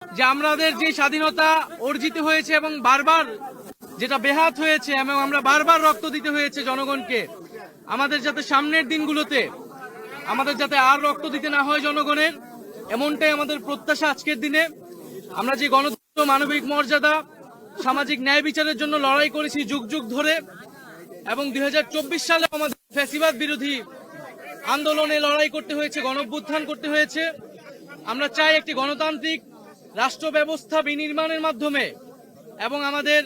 যে আমাদের যে স্বাধীনতা অর্জিত হয়েছে এবং বারবার যেটা বেহাত হয়েছে এবং আমরা বারবার রক্ত দিতে হয়েছে জনগণকে, আমাদের যাতে সামনের দিনগুলোতে আমাদের যাতে আর রক্ত দিতে না হয় জনগণের, এমনটাই আমাদের প্রত্যাশা। আজকের দিনে আমরা যে গণতন্ত্র, মানবিক মর্যাদা, সামাজিক ন্যায় বিচারের জন্য লড়াই করেছি যুগ যুগ ধরে, এবং 2024 সালে আমাদের ফ্যাসিবাদ বিরোধী আন্দোলনে লড়াই করতে হয়েছে, গণঅভ্যুত্থান করতে হয়েছে। আমরা চাই একটি গণতান্ত্রিক রাষ্ট্র ব্যবস্থা বিনির্মাণের মাধ্যমে এবং আমাদের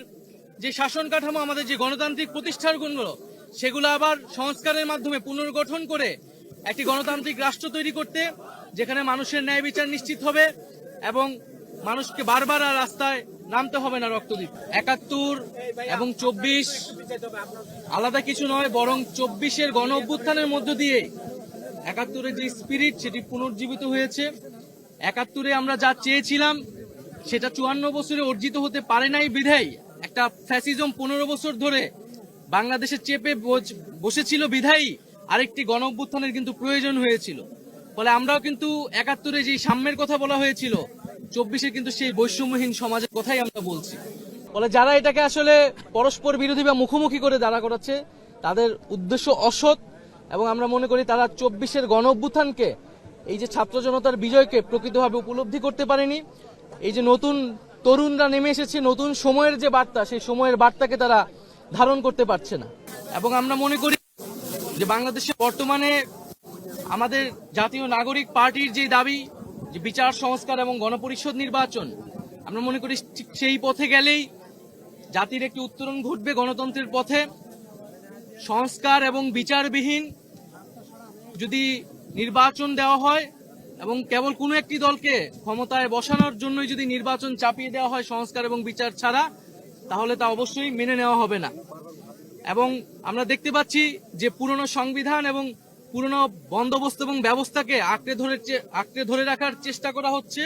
যে শাসন কাঠামো, আমাদের যে গণতান্ত্রিক প্রতিষ্ঠানগুলো, সেগুলো আবার সংস্কারের মাধ্যমে পুনর্গঠন করে একটি গণতান্ত্রিক রাষ্ট্র তৈরি করতে, যেখানে মানুষের ন্যায় বিচার নিশ্চিত হবে এবং মানুষকে বারবার আর রাস্তায় নামতে হবে না রক্ত দিতে। 71 এবং 24 আলাদা কিছু নয়, বরং 24-এর গণ অভ্যুত্থানের মধ্য দিয়ে 71-এর যে স্পিরিট সেটি পুনর্জীবিত হয়েছে। 71-এ আমরা যা চেয়েছিলাম সেটা 54 বছরে অর্জিত হতে পারে নাই বিধায় একটা ফ্যাসিজম 15 বছর ধরে বাংলাদেশে চেপে বসেছিল বিধায়ী আরেকটি গণ অভ্যুত্থানের কিন্তু প্রয়োজন হয়েছিল। ফলে আমরাও কিন্তু 71-এ যে সাম্যের কথা বলা হয়েছিল, 24-এ কিন্তু সেই বৈষম্যহীন সমাজের কথাই আমরা বলছি। ফলে যারা এটাকে আসলে পরস্পর বিরোধী বা মুখোমুখি করে দাঁড়া করাচ্ছে, তাদের উদ্দেশ্য অসৎ এবং আমরা মনে করি তারা 24-এর গণ অভ্যুত্থানকে, এই যে ছাত্র জনতার বিজয়কে প্রকৃতভাবে উপলব্ধি করতে পারেনি। এই যে নতুন তরুণরা নেমে এসেছে, নতুন সময়ের যে বার্তা, সেই সময়ের বার্তাকে তারা ধারণ করতে পারছে না। এবং আমরা মনে করি যে বাংলাদেশে বর্তমানে আমাদের জাতীয় নাগরিক পার্টির যে দাবি, যে বিচার সংস্কার এবং গণপরিষদ নির্বাচন, আমরা মনে করি ঠিক সেই পথে গেলেই জাতির একটি উত্তরণ ঘটবে গণতন্ত্রের পথে। সংস্কার এবং বিচারবিহীন যদি নির্বাচন দেওয়া হয় এবং কেবল কোনো একটি দলকে ক্ষমতায় বসানোর জন্যই যদি নির্বাচন চাপিয়ে দেওয়া হয় সংস্কার এবং বিচার ছাড়া, তাহলে তা অবশ্যই মেনে নেওয়া হবে না। এবং আমরা দেখতে পাচ্ছি যে পুরনো সংবিধান এবং পুরনো বন্দোবস্ত এবং ব্যবস্থাকে আঁকড়ে ধরে রাখার চেষ্টা করা হচ্ছে।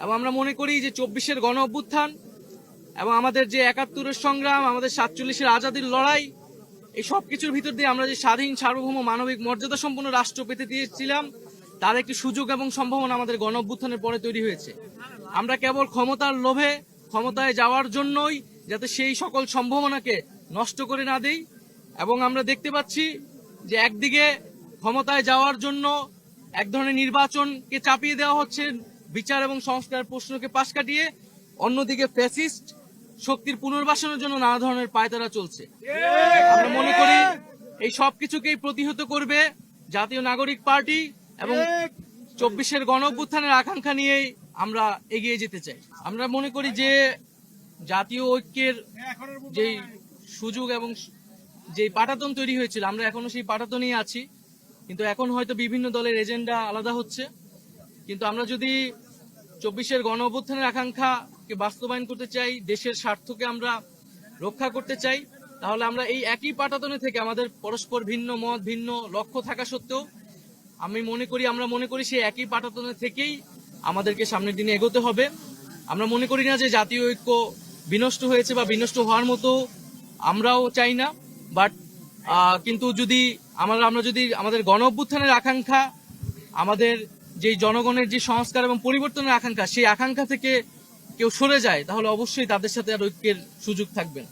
এবং আমরা মনে করি যে 24-এর গণ অভ্যুত্থান এবং আমাদের যে 71-এর সংগ্রাম, আমাদের 47-এর আজাদির লড়াই, এই সব কিছুর ভিতর দিয়ে আমরা যে স্বাধীন, সার্বভৌম, মানবিক মর্যাদা সম্পন্ন রাষ্ট্র পেতে দিয়েছিলাম, তার একটি সুযোগ এবং সম্ভাবনা আমাদের গণ অভ্যুত্থানের পরে তৈরি হয়েছে। আমরা কেবল ক্ষমতার লোভে ক্ষমতায় যাওয়ার জন্যই যাতে সেই সকল সম্ভাবনাকে নষ্ট করে না দেই। এবং আমরা দেখতে পাচ্ছি যে একদিকে ক্ষমতায় যাওয়ার জন্য এক ধরনের নির্বাচনকে চাপিয়ে দেওয়া হচ্ছে, বিচার এবং সংস্কার প্রশ্নকে পাশ কাটিয়ে, অন্যদিকে ফ্যাসিস্ট শক্তির পুনর্বাসনের জন্য নানা ধরনের পায়তারা চলছে। আমরা মনে করি এই সবকিছুকেই প্রতিহত করবে জাতীয় নাগরিক পার্টি এবং 24-এর গণ অভ্যুত্থানের আকাঙ্ক্ষা নিয়েই আমরা এগিয়ে যেতে চাই। আমরা মনে করি যে জাতীয় ঐক্যের যে সুযোগ এবং যে পাটাতন তৈরি হয়েছিল, আমরা এখনো সেই পাটাতনই আছি, কিন্তু এখন হয়তো বিভিন্ন দলের এজেন্ডা আলাদা হচ্ছে। কিন্তু আমরা যদি 24-এর গণ অভ্যুত্থানের আকাঙ্ক্ষাকে বাস্তবায়ন করতে চাই, দেশের স্বার্থকে আমরা রক্ষা করতে চাই, তাহলে আমরা এই একই পাটাতনে থেকে আমাদের পরস্পর ভিন্ন মত, ভিন্ন লক্ষ্য থাকা সত্ত্বেও আমরা মনে করি সেই একই পাটাতনে থেকেই আমাদেরকে সামনের দিনে এগোতে হবে। আমরা মনে করি না যে জাতীয় ঐক্য বিনষ্ট হয়েছে বা বিনষ্ট হওয়ার মতো আমরাও চাই না। বাট কিন্তু যদি আমরা যদি আমাদের গণ অভ্যুত্থানের আকাঙ্ক্ষা, আমাদের যে জনগণের যে সংস্কার এবং পরিবর্তনের আকাঙ্ক্ষা, সেই আকাঙ্ক্ষা থেকে কেউ সরে যায়, তাহলে অবশ্যই তাদের সাথে আর ঐক্যের সুযোগ থাকবে না।